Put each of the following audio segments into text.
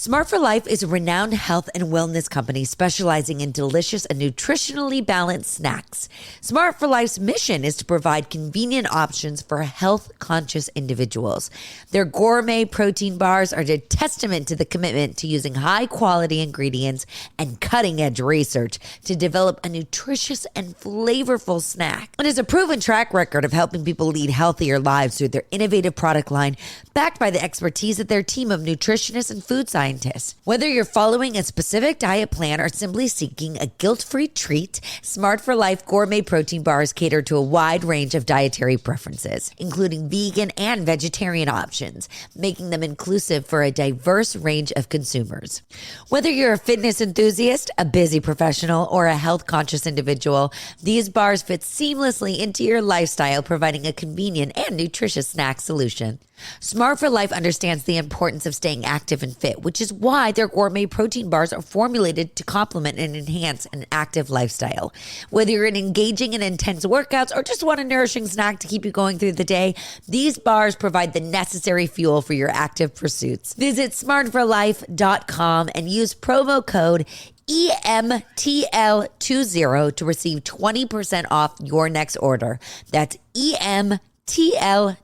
Smart for Life is a renowned health and wellness company specializing in delicious and nutritionally balanced snacks. Smart for Life's mission is to provide convenient options for health-conscious individuals. Their gourmet protein bars are a testament to the commitment to using high-quality ingredients and cutting-edge research to develop a nutritious and flavorful snack. It has a proven track record of helping people lead healthier lives through their innovative product line, backed by the expertise of their team of nutritionists and food scientists. Whether you're following a specific diet plan or simply seeking a guilt-free treat, Smart for Life gourmet protein bars cater to a wide range of dietary preferences, including vegan and vegetarian options, making them inclusive for a diverse range of consumers. Whether you're a fitness enthusiast, a busy professional, or a health-conscious individual, these bars fit seamlessly into your lifestyle, providing a convenient and nutritious snack solution. Smart for Life understands the importance of staying active and fit, which is why their gourmet protein bars are formulated to complement and enhance an active lifestyle. Whether you're engaging in intense workouts or just want a nourishing snack to keep you going through the day, these bars provide the necessary fuel for your active pursuits. Visit smartforlife.com and use promo code EMTL20 to receive 20% off your next order. That's EMTL20.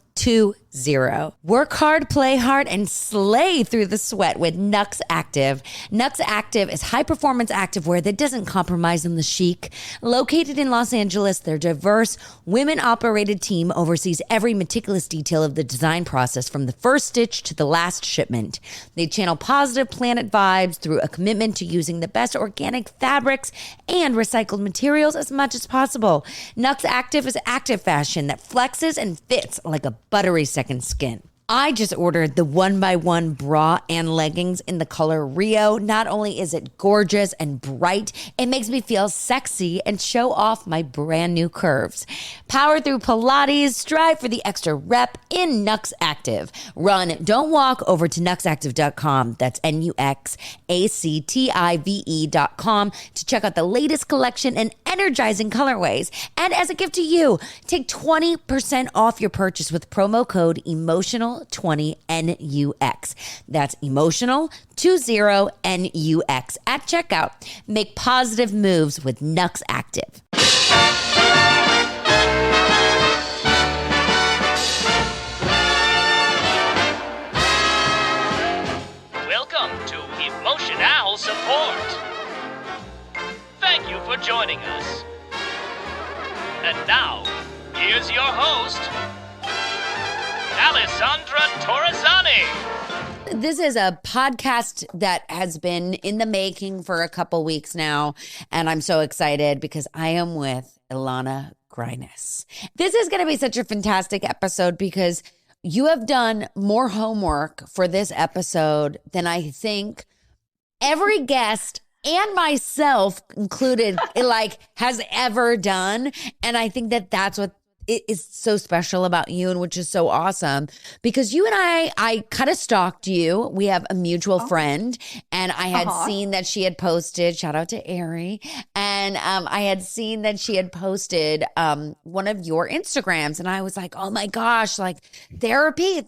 Work hard, play hard, and slay through the sweat with Nux Active. Nux Active is high-performance activewear that doesn't compromise on the chic. Located in Los Angeles, their diverse, women-operated team oversees every meticulous detail of the design process from the first stitch to the last shipment. They channel positive planet vibes through a commitment to using the best organic fabrics and recycled materials as much as possible. Nux Active is active fashion that flexes and fits like a buttery second skin. I just ordered the 1x1 bra and leggings in the color Rio. Not only is it gorgeous and bright, it makes me feel sexy and show off my brand new curves. Power through Pilates, strive for the extra rep in Nux Active. Run, don't walk over to nuxactive.com. That's NUXACTIVE.com to check out the latest collection and energizing colorways. And as a gift to you, take 20% off your purchase with promo code EMOTIONAL20 NUX. That's emotional20 NUX at checkout. Make positive moves with Nux Active. Welcome to Emotional Support. Thank you for joining us. And now, here's your host, Alessandra Torresani. This is a podcast that has been in the making for a couple weeks now, and I'm so excited because I am with Ilana Grines. This is going to be such a fantastic episode because you have done more homework for this episode than I think every guest and myself included has ever done. And I think that that's what it is so special about you, and which is so awesome because you and I kind of stalked you. We have a mutual friend, and I had seen that she had posted, shout out to Ari, and I had seen that she had posted one of your Instagrams, and I was like, oh my gosh, like therapy,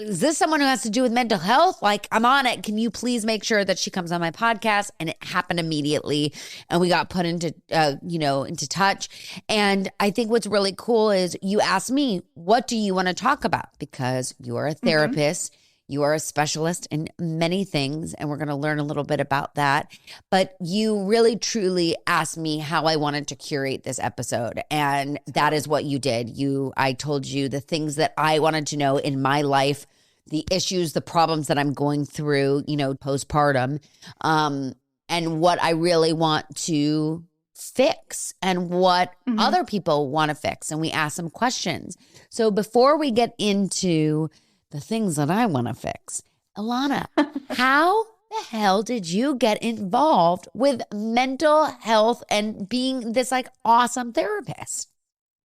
is this someone who has to do with mental health? Like, I'm on it. Can you please make sure that she comes on my podcast? And it happened immediately, and we got put into into touch. And I think what's really cool is you asked me, what do you want to talk about? Because you are a therapist, you are a specialist in many things, and we're going to learn a little bit about that. But you really, truly asked me how I wanted to curate this episode, and that is what you did. I told you the things that I wanted to know in my life, the issues, the problems that I'm going through, postpartum, and what I really want to fix and what other people want to fix. And we ask some questions. So before we get into the things that I want to fix, Ilana, how the hell did you get involved with mental health and being this awesome therapist?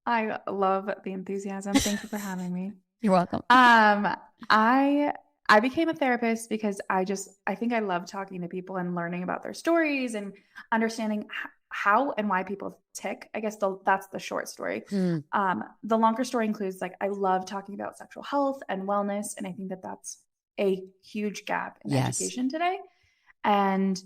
I love the enthusiasm. Thank you for having me. You're welcome. I became a therapist because I think I love talking to people and learning about their stories and understanding how and why people tick. I guess that's the short story. The longer story includes I love talking about sexual health and wellness. And I think that that's a huge gap in Yes. education today. And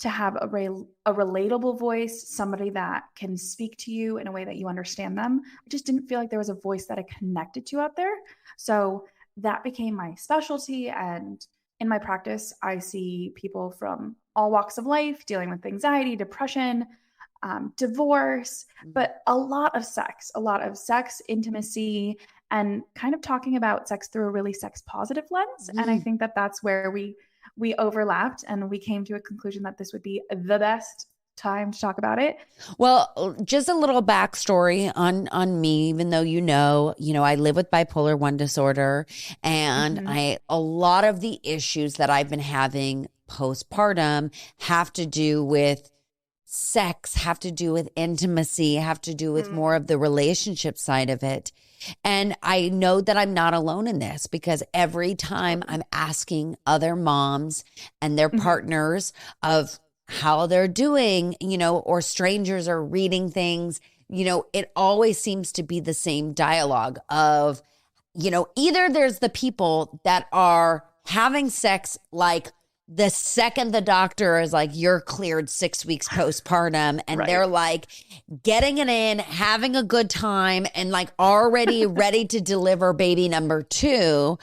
to have a relatable voice, somebody that can speak to you in a way that you understand them. I just didn't feel like there was a voice that I connected to out there. So that became my specialty. And in my practice, I see people from all walks of life dealing with anxiety, depression, divorce, but a lot of sex, intimacy, and kind of talking about sex through a really sex positive lens. And I think that that's where we overlapped, and we came to a conclusion that this would be the best time to talk about it. Well, just a little backstory on me, even though I live with bipolar 1 disorder, and a lot of the issues that I've been having postpartum have to do with sex, have to do with intimacy, have to do with more of the relationship side of it. And I know that I'm not alone in this, because every time I'm asking other moms and their partners of how they're doing, or strangers are reading things, it always seems to be the same dialogue of, either there's the people that are having sex like the second the doctor is like, you're cleared 6 weeks postpartum, and they're like getting it in, having a good time, and like already ready to deliver baby number 2.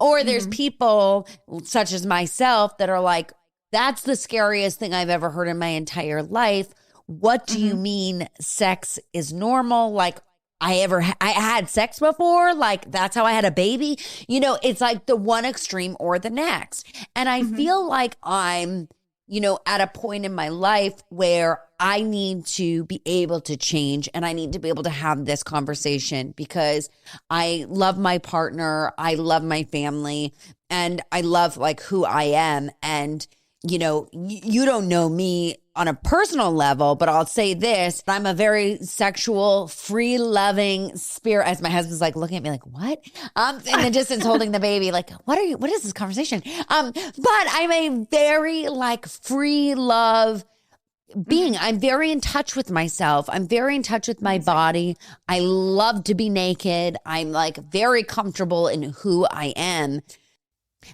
Or there's people such as myself that are like, that's the scariest thing I've ever heard in my entire life. What do you mean sex is normal? Like, I had sex before, like that's how I had a baby. It's like the one extreme or the next. And I feel like I'm, at a point in my life where I need to be able to change, and I need to be able to have this conversation, because I love my partner, I love my family, and I love like who I am. And you don't know me on a personal level, but I'll say this: I'm a very sexual, free loving spirit. As my husband's like looking at me like, what? And then just is holding the baby like, what is this conversation? But I'm a very like free love being. I'm very in touch with myself. I'm very in touch with my body. I love to be naked. I'm like very comfortable in who I am.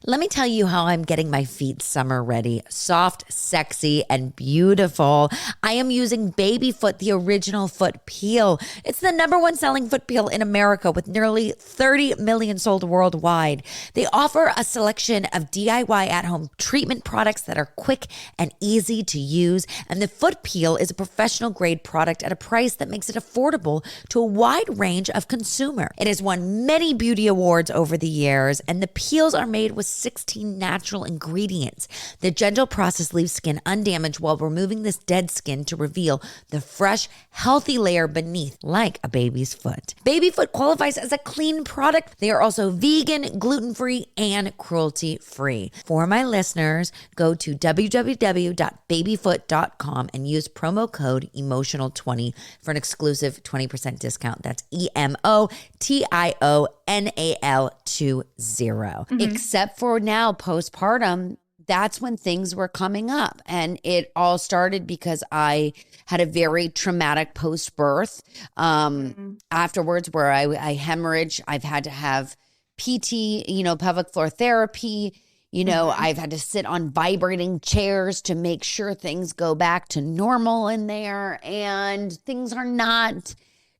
Let me tell you how I'm getting my feet summer ready, soft, sexy, and beautiful. I am using Baby Foot, the original foot peel. It's the #1 selling foot peel in America, with nearly 30 million sold worldwide. They offer a selection of DIY at-home treatment products that are quick and easy to use. And the foot peel is a professional grade product at a price that makes it affordable to a wide range of consumer. It has won many beauty awards over the years, and the peels are made with 16 natural ingredients. The gentle process leaves skin undamaged while removing this dead skin to reveal the fresh, healthy layer beneath, like a baby's foot. Baby Foot qualifies as a clean product. They are also vegan, gluten-free, and cruelty-free. For my listeners, go to www.babyfoot.com and use promo code EMOTIONAL20 for an exclusive 20% discount. That's EMOTIONAL20. Except for now, postpartum, that's when things were coming up. And it all started because I had a very traumatic post-birth afterwards, where I hemorrhaged. I've had to have PT, pelvic floor therapy. I've had to sit on vibrating chairs to make sure things go back to normal in there. And things are not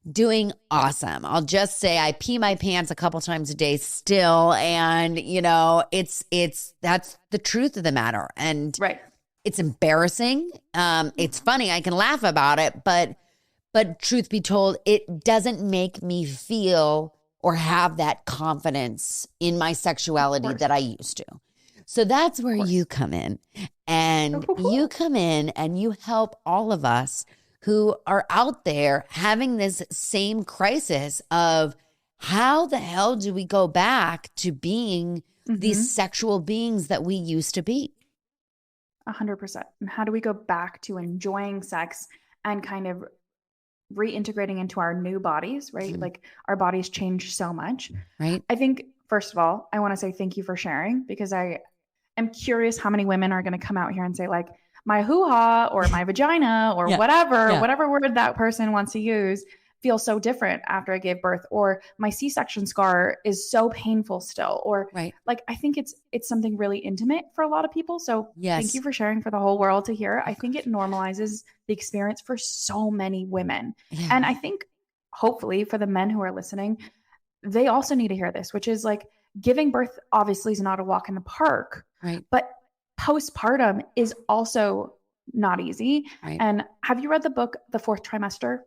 doing awesome. I'll just say I pee my pants a couple times a day still. And, it's that's the truth of the matter. And it's embarrassing. It's funny. I can laugh about it, but truth be told, it doesn't make me feel or have that confidence in my sexuality that I used to. So that's where you come in. And you come in and you help all of us who are out there having this same crisis of, how the hell do we go back to being these sexual beings that we used to be? 100%. And how do we go back to enjoying sex and kind of reintegrating into our new bodies, right? Like, our bodies change so much. Right. I think, first of all, I want to say thank you for sharing, because I am curious how many women are going to come out here and say like, my hoo-ha or my vagina or whatever word that person wants to use feel so different after I gave birth, or my C-section scar is so painful still, or like, I think it's something really intimate for a lot of people. So thank you for sharing for the whole world to hear. I think it normalizes the experience for so many women. Yeah. And I think hopefully for the men who are listening, they also need to hear this, which is like, giving birth obviously is not a walk in the park, but postpartum is also not easy. And have you read the book, The Fourth Trimester?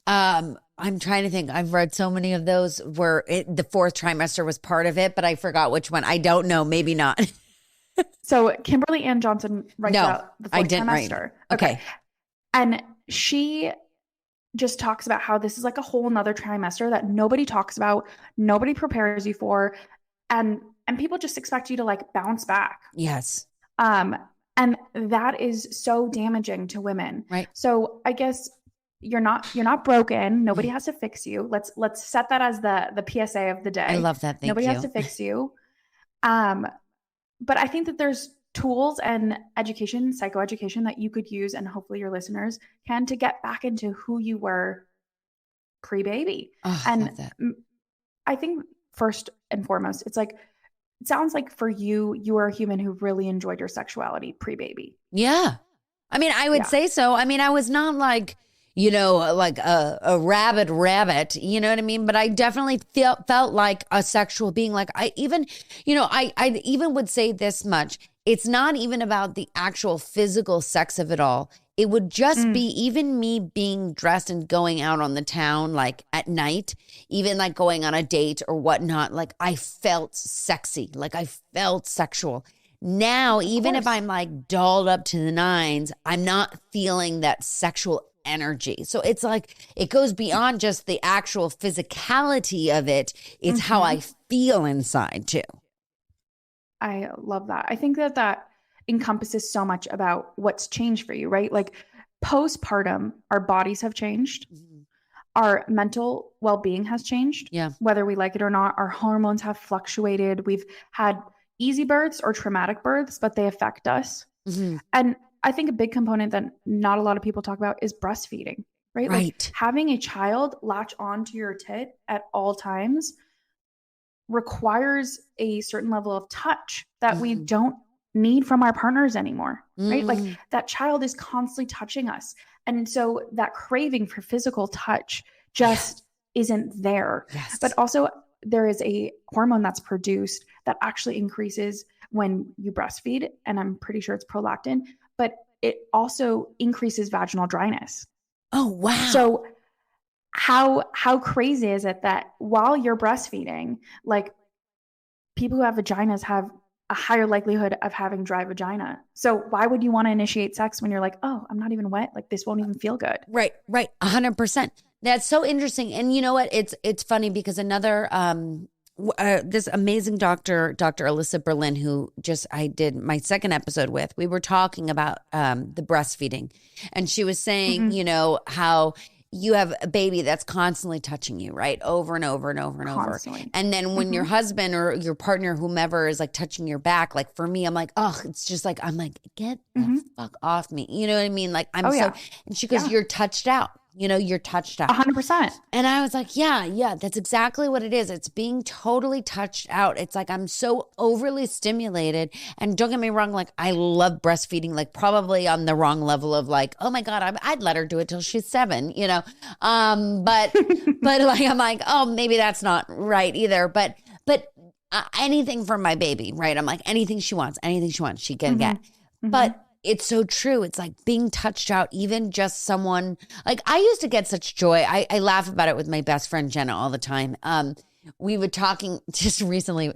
I'm trying to think. I've read so many of those where the fourth trimester was part of it, but I forgot which one. I don't know. Maybe not. So Kimberly Ann Johnson writes about the fourth trimester. Okay. And she just talks about how this is like a whole nother trimester that nobody talks about, nobody prepares you for, and people just expect you to like bounce back. Yes. And that is so damaging to women. So I guess you're not broken. Nobody has to fix you. Let's set that as the PSA of the day. I love that. Nobody has to fix you. But I think that there's tools and education, psychoeducation that you could use, and hopefully your listeners can, to get back into who you were pre-baby. And I think first and foremost, it's like, it sounds like for you, you are a human who really enjoyed your sexuality pre-baby. Yeah. I mean, I would say so. I mean, I was not like, you know, like a rabid rabbit, you know what I mean? But I definitely felt like a sexual being. Like I even, you know, I even would say this much. It's not even about the actual physical sex of it all. It would just be even me being dressed and going out on the town, like at night, even like going on a date or whatnot. Like I felt sexy, like I felt sexual. Now, even if I'm like dolled up to the nines, I'm not feeling that sexual energy. So it's like, it goes beyond just the actual physicality of it. It's how I feel inside too. I love that. I think that encompasses so much about what's changed for you, right? Like postpartum, our bodies have changed. Our mental well-being has changed. Yeah. Whether we like it or not, our hormones have fluctuated. We've had easy births or traumatic births, but they affect us. And I think a big component that not a lot of people talk about is breastfeeding, right? Like having a child latch onto your tit at all times requires a certain level of touch that we don't need from our partners anymore, right? Like that child is constantly touching us. And so that craving for physical touch just isn't there. But also there is a hormone that's produced that actually increases when you breastfeed. And I'm pretty sure it's prolactin, but it also increases vaginal dryness. Oh, wow. So how crazy is it that while you're breastfeeding, like people who have vaginas have a higher likelihood of having dry vagina. So why would you want to initiate sex when you're like, oh, I'm not even wet. Like this won't even feel good. Right. 100%. That's so interesting. And you know what? It's funny because another, this amazing doctor, Dr. Alyssa Berlin, who I did my second episode with, we were talking about the breastfeeding, and she was saying, you know, how you have a baby that's constantly touching you, right? Over and over and over and constantly. Over. And then when your husband or your partner, whomever, is like touching your back, like for me, I'm like, oh, it's just like, I'm like, get the fuck off me. You know what I mean? Like I'm and she goes, you're touched out. You know, you're touched out. 100%. And I was like, yeah, that's exactly what it is. It's being totally touched out. It's like I'm so overly stimulated. And don't get me wrong, like I love breastfeeding, like probably on the wrong level of like, oh my God, I'd let her do it till she's 7, you know? But like, I'm like, oh, maybe that's not right either. But anything for my baby, right? I'm like, anything she wants, she can get. But it's so true. It's like being touched out, even just someone, like I used to get such joy. I laugh about it with my best friend, Jenna, all the time. We were talking just recently,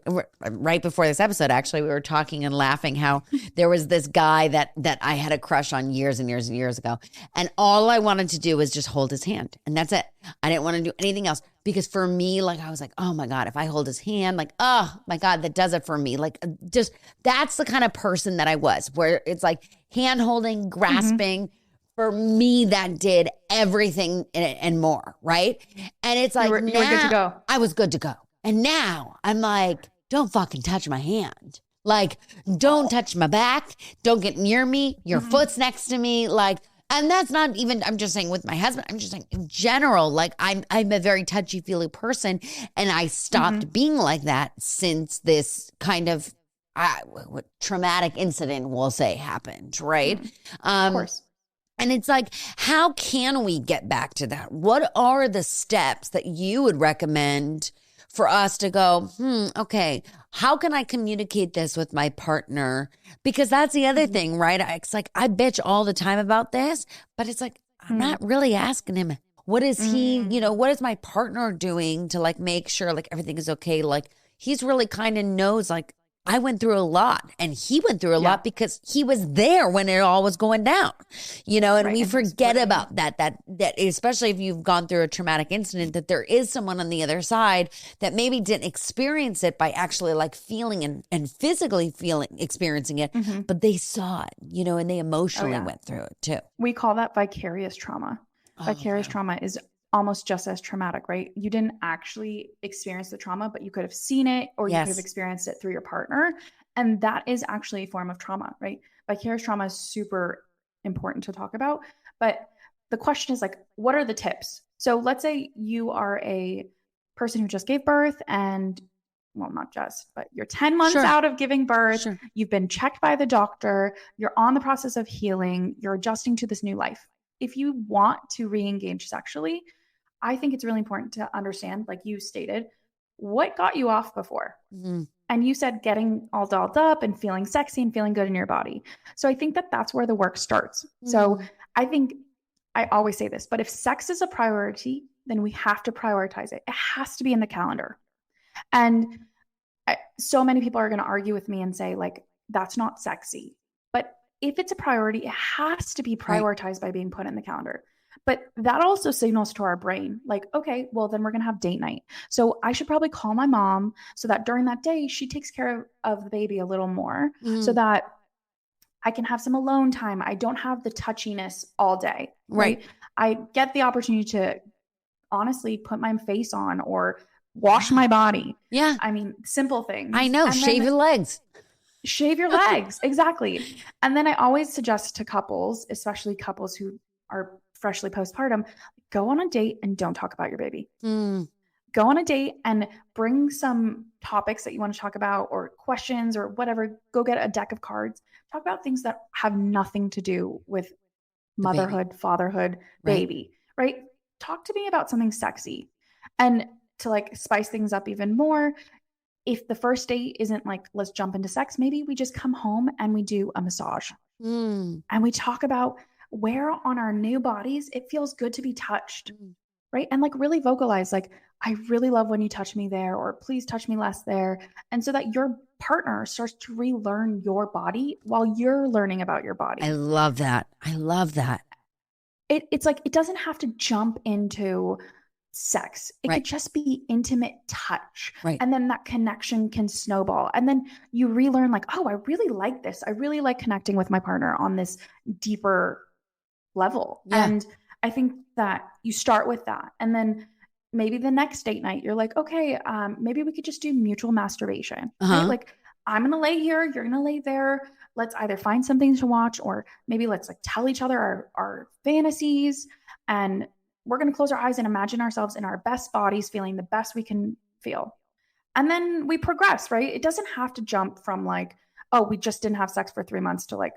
right before this episode, actually, we were talking and laughing how there was this guy that I had a crush on years and years and years ago. And all I wanted to do was just hold his hand. And that's it. I didn't want to do anything else. Because for me, like, I was like, oh my God, if I hold his hand, like, oh my God, that does it for me. Like, just, that's the kind of person that I was, where it's like hand holding, grasping. For me, that did everything and more, right? And it's like, you were good to go. I was good to go. And now I'm like, don't fucking touch my hand. Like, don't touch my back. Don't get near me. Your foot's next to me. Like, And that's not even, I'm just saying with my husband, I'm just saying in general, like I'm a very touchy-feely person, and I stopped being like that since this kind of traumatic incident, we'll say, happened, right? Of course. And it's like, how can we get back to that? What are the steps that you would recommend for us to go, okay, how can I communicate this with my partner? Because that's the other thing, right? It's like, I bitch all the time about this, but it's like, I'm not really asking him, what is he, what is my partner doing to like make sure like everything is okay? Like he's really kind of knows like, I went through a lot, and he went through a lot because he was there when it all was going down, and we forget about that, especially if you've gone through a traumatic incident, that there is someone on the other side that maybe didn't experience it by actually like feeling and physically experiencing it, but they saw it, and they emotionally went through it too. We call that vicarious trauma. Vicarious trauma is almost just as traumatic, right? You didn't actually experience the trauma, but you could have seen it, or you could have experienced it through your partner. And that is actually a form of trauma, right? Vicarious trauma is super important to talk about. But the question is like, what are the tips? So let's say you are a person who just gave birth and, well, not just, but you're 10 months out of giving birth. You've been checked by the doctor. You're on the process of healing. You're adjusting to this new life. If you want to re-engage sexually, I think it's really important to understand, like you stated, what got you off before. And you said getting all dolled up and feeling sexy and feeling good in your body. So I think that that's where the work starts. So I think I always say this, but if sex is a priority, then we have to prioritize it. It has to be in the calendar. And so many people are going to argue with me and say like, that's not sexy. But if it's a priority, it has to be prioritized by being put in the calendar. But that also signals to our brain, like, okay, well, then we're going to have date night. So I should probably call my mom so that during that day, she takes care of the baby a little more so that I can have some alone time. I don't have the touchiness all day, right? I get the opportunity to honestly put my face on or wash my body. Yeah. I mean, simple things. I know. Shave your legs. Shave your legs. Exactly. And then I always suggest to couples, especially couples who are freshly postpartum, go on a date and don't talk about your baby. Go on a date and bring some topics that you want to talk about or questions or whatever. Go get a deck of cards. Talk about things that have nothing to do with motherhood, fatherhood, baby, right? Talk to me about something sexy. And to like spice things up even more, if the first date isn't like, let's jump into sex, maybe we just come home and we do a massage. And we talk about where on our new bodies it feels good to be touched, right? And like really vocalize, like, I really love when you touch me there, or please touch me less there. And so that your partner starts to relearn your body while you're learning about your body. I love that. I love that. It's like, it doesn't have to jump into sex. It could just be intimate touch. And then that connection can snowball. And then you relearn like, oh, I really like this. I really like connecting with my partner on this deeper level. And I think that you start with that. And then maybe the next date night, you're like, okay, maybe we could just do mutual masturbation. Right? Like, I'm going to lay here, you're going to lay there. Let's either find something to watch, or maybe let's like tell each other our fantasies, and we're going to close our eyes and imagine ourselves in our best bodies, feeling the best we can feel. And then we progress, right? It doesn't have to jump from like, oh, we just didn't have sex for 3 months to like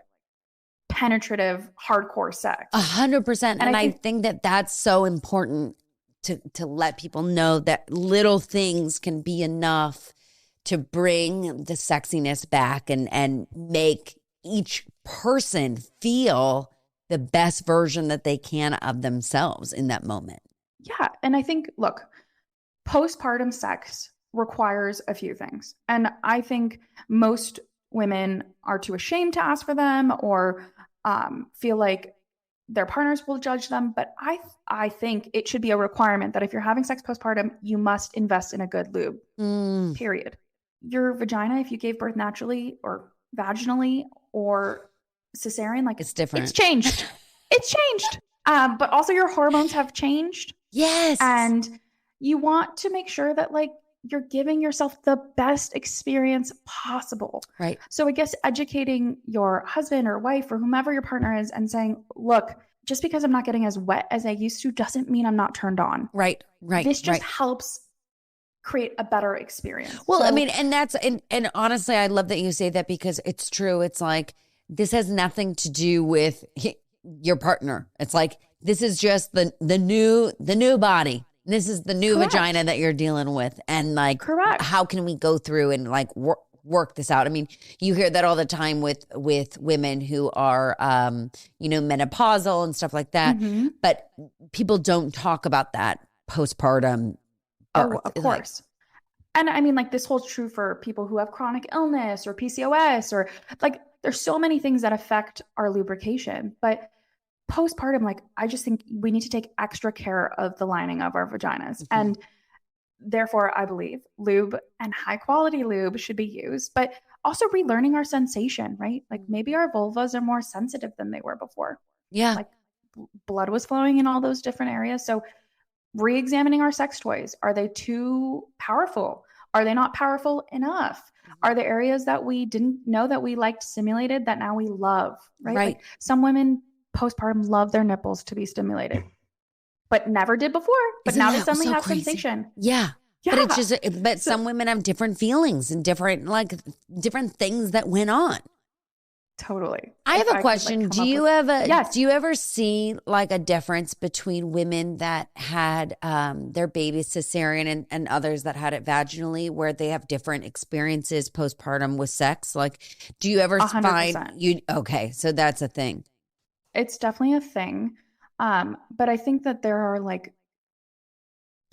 penetrative, hardcore sex. 100%. And I think that that's so important to let people know that little things can be enough to bring the sexiness back and make each person feel the best version that they can of themselves in that moment. Yeah. And I think, look, postpartum sex requires a few things. And I think most women are too ashamed to ask for them, or feel like their partners will judge them. But I think it should be a requirement that if you're having sex postpartum, you must invest in a good lube, period. Your vagina, if you gave birth naturally or vaginally or cesarean, like it's different. It's changed. It's changed. But also your hormones have changed. Yes. And you want to make sure that like you're giving yourself the best experience possible. So I guess educating your husband or wife or whomever your partner is and saying, look, just because I'm not getting as wet as I used to doesn't mean I'm not turned on. Right. This just helps create a better experience. Well, I mean, and honestly, I love that you say that because it's true. It's like, this has nothing to do with your partner. It's like, this is just the new body. This is the new vagina that you're dealing with. And like, how can we go through and like work this out? I mean, you hear that all the time with women who are, menopausal and stuff like that. Mm-hmm. But people don't talk about that postpartum birth. Oh, of course. And I mean, like, this holds true for people who have chronic illness or PCOS, or like, there's so many things that affect our lubrication. But postpartum, like, I just think we need to take extra care of the lining of our vaginas. Mm-hmm. And therefore, I believe lube and high quality lube should be used, but also relearning our sensation, right? Like, maybe our vulvas are more sensitive than they were before. Yeah. Like, blood was flowing in all those different areas. So re-examining our sex toys. Are they too powerful? Are they not powerful enough? Are there areas that we didn't know that we liked stimulated that now we love, right? Like, some women postpartum love their nipples to be stimulated, but never did before. But now they suddenly have sensation. Yeah. But it's just, some women have different feelings and different things that went on. Totally. I have a question. Do you ever see like a difference between women that had their baby cesarean and others that had it vaginally, where they have different experiences postpartum with sex? Like, do you ever 100%. find okay, so that's a thing. It's definitely a thing. But I think that there are like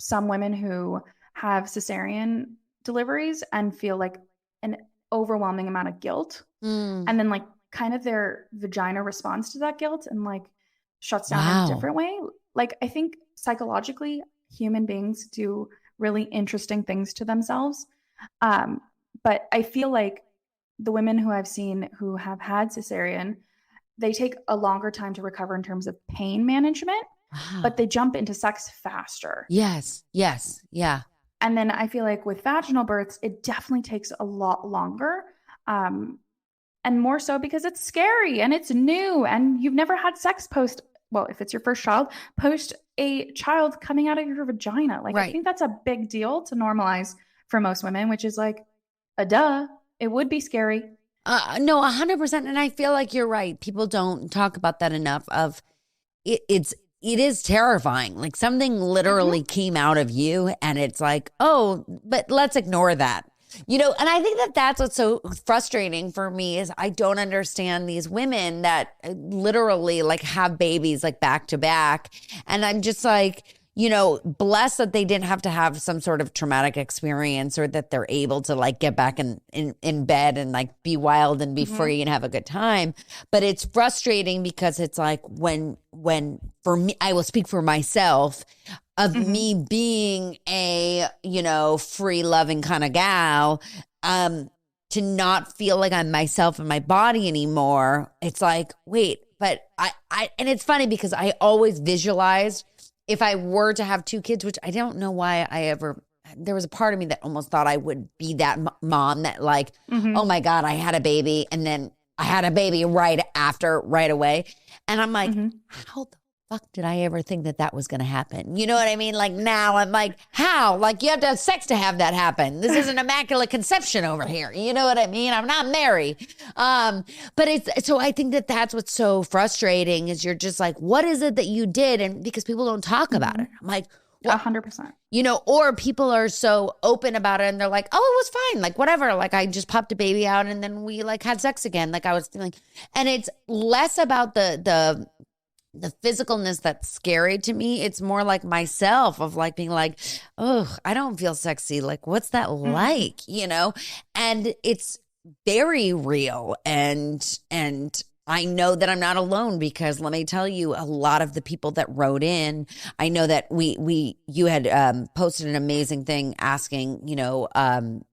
some women who have cesarean deliveries and feel like an overwhelming amount of guilt. And then like kind of their vagina responds to that guilt and like shuts down in a different way. Like, I think psychologically human beings do really interesting things to themselves. But I feel like the women who I've seen who have had cesarean, they take a longer time to recover in terms of pain management, but they jump into sex faster. Yes. Yeah. And then I feel like with vaginal births, it definitely takes a lot longer. And more so because it's scary and it's new and you've never had sex if it's your first child, post a child coming out of your vagina. Like, I think that's a big deal to normalize for most women, which is like a duh. It would be scary. No, 100%. And I feel like you're right. People don't talk about that enough of it is terrifying. Like, something literally came out of you and it's like, oh, but let's ignore that. And I think that that's what's so frustrating for me is I don't understand these women that literally like have babies like back to back. And I'm just like, blessed that they didn't have to have some sort of traumatic experience or that they're able to like get back in bed and like be wild and be free and have a good time. But it's frustrating because it's like when for me, I will speak for myself, of me being a, free loving kind of gal, to not feel like I'm myself in my body anymore. It's like, wait, but I and it's funny because I always visualized if I were to have two kids, which I don't know why there was a part of me that almost thought I would be that mom that like, oh my God, I had a baby and then I had a baby right away. And I'm like, how the fuck did I ever think that was going to happen? You know what I mean? Like, now I'm like, how? Like, you have to have sex to have that happen. This is an immaculate conception over here. You know what I mean? I'm not Mary. But so I think that that's what's so frustrating is you're just like, what is it that you did? And because people don't talk about it. I'm like, 100%. Or people are so open about it and they're like, oh, it was fine. Like, whatever. Like, I just popped a baby out and then we like had sex again. Like, I was feeling, and it's less about the physicalness that's scary to me. It's more like myself of like being like, oh, I don't feel sexy. Like, what's that like? And it's very real. And I know that I'm not alone because let me tell you, a lot of the people that wrote in, I know that you had posted an amazing thing asking,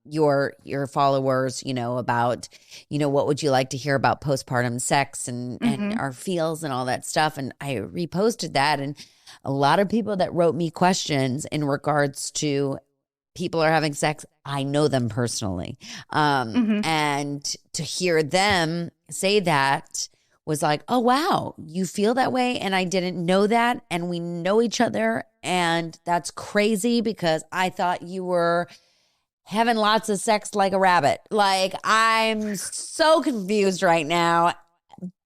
your followers, about, what would you like to hear about postpartum sex and our feels and all that stuff. And I reposted that. And a lot of people that wrote me questions in regards to people are having sex, I know them personally. And to hear them say that was like, oh, wow, you feel that way. And I didn't know that. And we know each other. And that's crazy because I thought you were having lots of sex like a rabbit. Like, I'm so confused right now.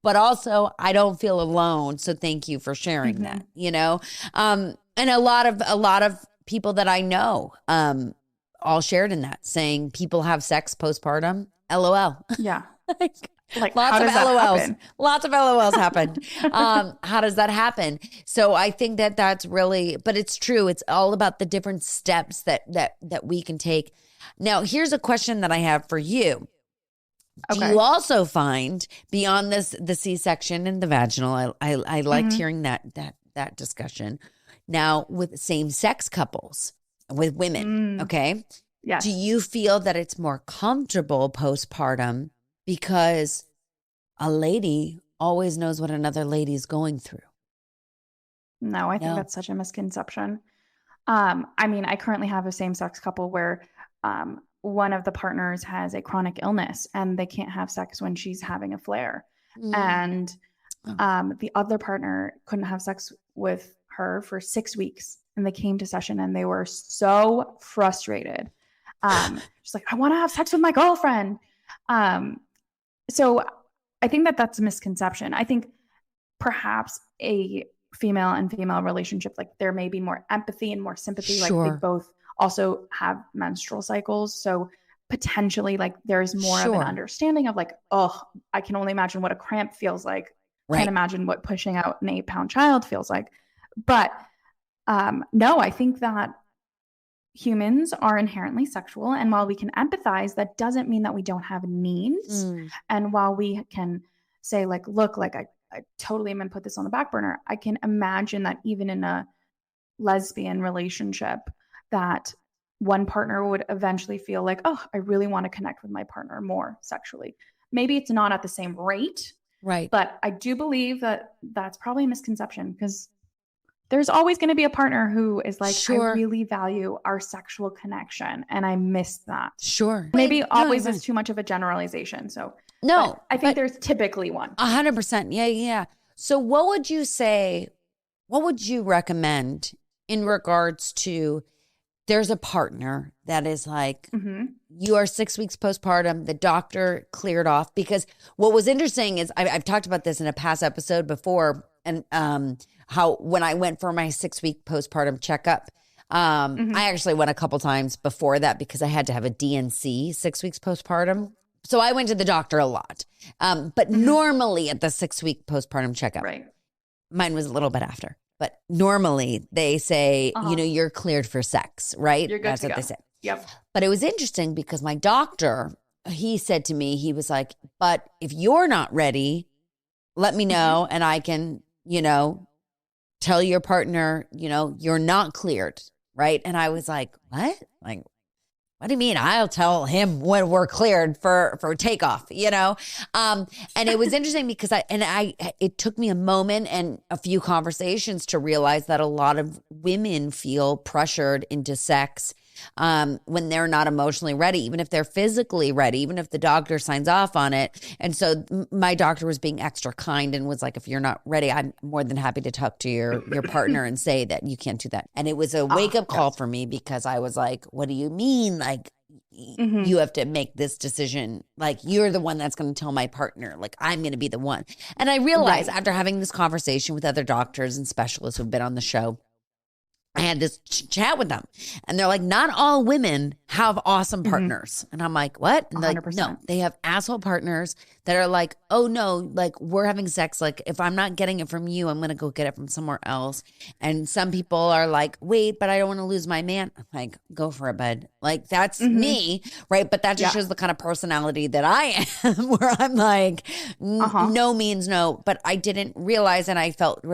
But also, I don't feel alone. So thank you for sharing that, you know? And a lot of people that I know all shared in that, saying people have sex postpartum. LOL. Yeah. Like lots of LOLs. Lots of LOLs happened. How does that happen? So I think that that's really, but it's true. It's all about the different steps that we can take. Now, here's a question that I have for you. Okay. Do you also find beyond the C-section and the vaginal? I liked hearing that discussion. Now with same-sex couples, with women, okay? Yes. Do you feel that it's more comfortable postpartum because a lady always knows what another lady is going through? No, I think that's such a misconception. I mean, I currently have a same-sex couple where one of the partners has a chronic illness and they can't have sex when she's having a flare. And the other partner couldn't have sex with her for 6 weeks. And they came to session and they were so frustrated. She's like, I want to have sex with my girlfriend. So I think that's a misconception. I think perhaps a female and female relationship, like there may be more empathy and more sympathy. Sure. Like they both also have menstrual cycles. So potentially like there's more of an understanding of like, oh, I can only imagine what a cramp feels like. Right. Can't imagine what pushing out an 8-pound child feels like. But no, I think that humans are inherently sexual. And while we can empathize, that doesn't mean that we don't have needs. And while we can say like, look, like I totally am going to put this on the back burner, I can imagine that even in a lesbian relationship, that one partner would eventually feel like, oh, I really want to connect with my partner more sexually. Maybe it's not at the same rate. Right. But I do believe that that's probably a misconception because there's always going to be a partner who is like, I really value our sexual connection and I miss that. Sure. Maybe always is too much of a generalization. So no, I think there's typically one. 100%. Yeah. So what would you say, what would you recommend in regards to there's a partner that is like, you are 6 weeks postpartum, the doctor cleared off? Because what was interesting is I've talked about this in a past episode before, and how when I went for my 6-week postpartum checkup, I actually went a couple times before that because I had to have a DNC 6 weeks postpartum. So I went to the doctor a lot. But normally at the 6-week postpartum checkup, mine was a little bit after. But normally they say, you know, you're cleared for sex, right? You're good That's to what go. they say. Yep. But it was interesting because my doctor, he said to me, he was like, but if you're not ready, let me know and I can, you know, tell your partner, you know, you're not cleared, right? And I was like, what? Like, what do you mean? I'll tell him when we're cleared for takeoff, you know? And it was interesting because it took me a moment and a few conversations to realize that a lot of women feel pressured into sex when they're not emotionally ready, even if they're physically ready, even if the doctor signs off on it. And so my doctor was being extra kind and was like, if you're not ready, I'm more than happy to talk to your partner and say that you can't do that. And it was a wake up call for me because I was like, what do you mean? Like, you have to make this decision. Like, you're the one that's going to tell my partner, like, I'm going to be the one. And I realized after having this conversation with other doctors and specialists who've been on the show, I had this chat with them and they're like, not all women have awesome partners. And I'm like, what? And they're like, no, they have asshole partners that are like, oh no, like we're having sex. Like if I'm not getting it from you, I'm going to go get it from somewhere else. And some people are like, wait, but I don't want to lose my man. I'm like, go for it, bud. Like that's me. Right. But that just shows the kind of personality that I am where I'm like, no means no. But I didn't realize. And I felt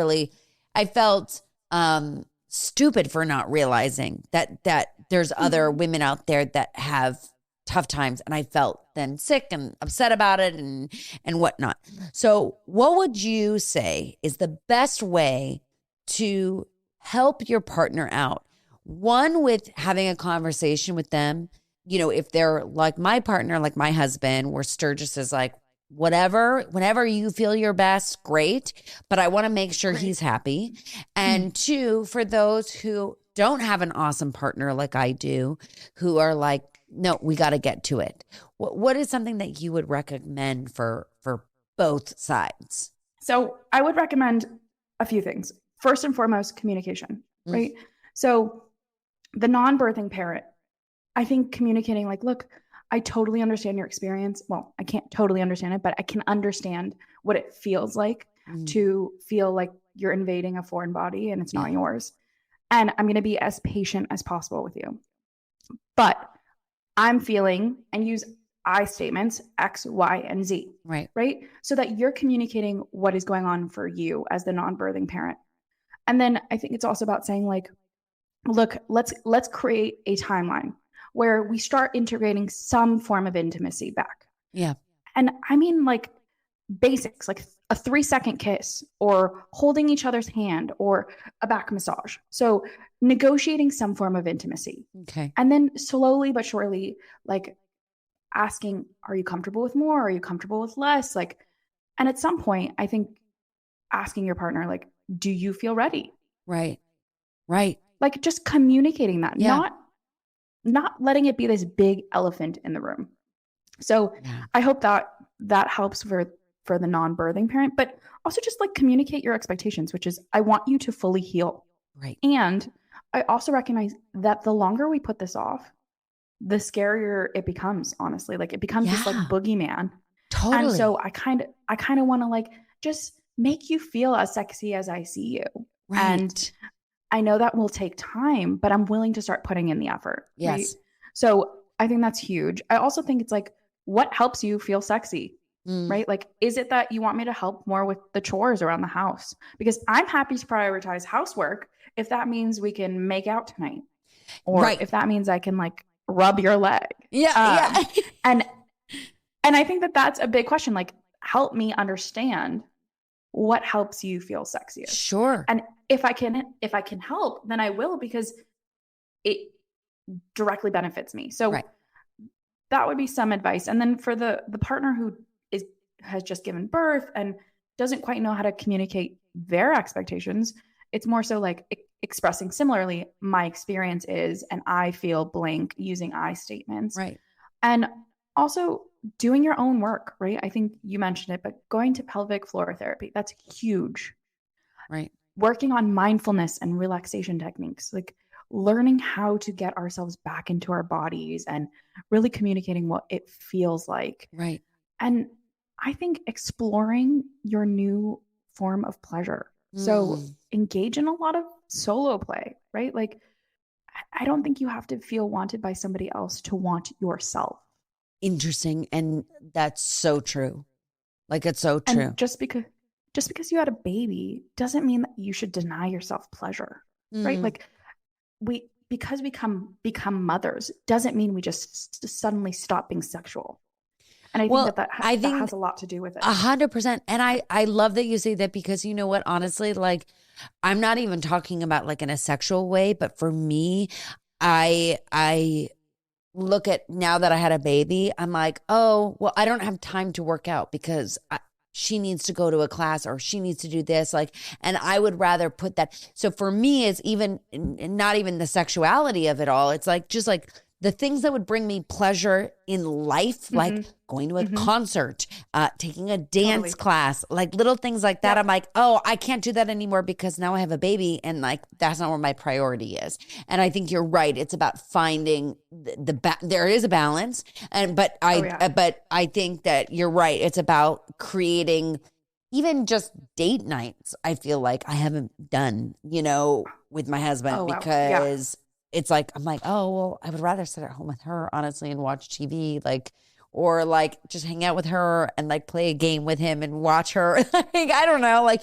stupid for not realizing that there's other women out there that have tough times, and I felt then sick and upset about it and whatnot. So what would you say is the best way to help your partner out? One, with having a conversation with them, you know, if they're like my partner, like my husband, where Sturgis is like, whenever you feel your best, great. But I want to make sure he's happy. And two, for those who don't have an awesome partner like I do, who are like, no, we got to get to it. What is something that you would recommend for both sides? So I would recommend a few things. First and foremost, communication, right? So the non-birthing parent, I think communicating like, look, I totally understand your experience. Well, I can't totally understand it, but I can understand what it feels like to feel like you're invading a foreign body and it's not yours. And I'm going to be as patient as possible with you. But I'm feeling, and use I statements, X, Y, and Z. Right. So that you're communicating what is going on for you as the non-birthing parent. And then I think it's also about saying like, look, let's create a timeline where we start integrating some form of intimacy back. Yeah. And I mean like basics, like a 3-second kiss or holding each other's hand or a back massage. So negotiating some form of intimacy. Okay. And then slowly but surely, like asking, are you comfortable with more? Are you comfortable with less? Like, and at some point, I think asking your partner, like, do you feel ready? Right. Like just communicating that, not letting it be this big elephant in the room. So I hope that helps for the non-birthing parent, but also just like communicate your expectations, which is I want you to fully heal. Right. And I also recognize that the longer we put this off, the scarier it becomes, honestly. Like it becomes this like boogeyman. Totally. And so I kind of want to like just make you feel as sexy as I see you. Right. And I know that will take time, but I'm willing to start putting in the effort. Yes. Right? So I think that's huge. I also think it's like, what helps you feel sexy? Right? Like, is it that you want me to help more with the chores around the house? Because I'm happy to prioritize housework if that means we can make out tonight. Or if that means I can like rub your leg. Yeah. And I think that that's a big question. Like, help me understand what helps you feel sexiest. Sure. And if I can help, then I will, because it directly benefits me. So that would be some advice. And then for the partner who has just given birth and doesn't quite know how to communicate their expectations, it's more so like expressing similarly, my experience is, and I feel blank, using I statements. Right. And also doing your own work, right? I think you mentioned it, but going to pelvic floor therapy, that's huge. Right. Working on mindfulness and relaxation techniques, like learning how to get ourselves back into our bodies and really communicating what it feels like. Right. And I think exploring your new form of pleasure. So engage in a lot of solo play, right? Like, I don't think you have to feel wanted by somebody else to want yourself. Interesting. And that's so true. Like, it's so true. And just because you had a baby doesn't mean that you should deny yourself pleasure, right? Like because we become mothers doesn't mean we just suddenly stop being sexual. And I think that has a lot to do with it. 100%. And I love that you say that, because you know what, honestly, like, I'm not even talking about like in a sexual way, but for me, I look at, now that I had a baby, I'm like, oh, well, I don't have time to work out because she needs to go to a class or she needs to do this. Like, and I would rather put that. So for me, it's even not even the sexuality of it all. It's like, just like the things that would bring me pleasure in life, like going to a concert, taking a dance class, like little things like that. I'm like, oh, I can't do that anymore because now I have a baby, and like that's not where my priority is. And I think you're right. It's about finding there is a balance, but I think that you're right. It's about creating even just date nights. I feel like I haven't done, with my husband because it's like, I'm like, oh, well, I would rather sit at home with her, honestly, and watch TV, like, or like just hang out with her and like play a game with him and watch her. Like, I don't know, like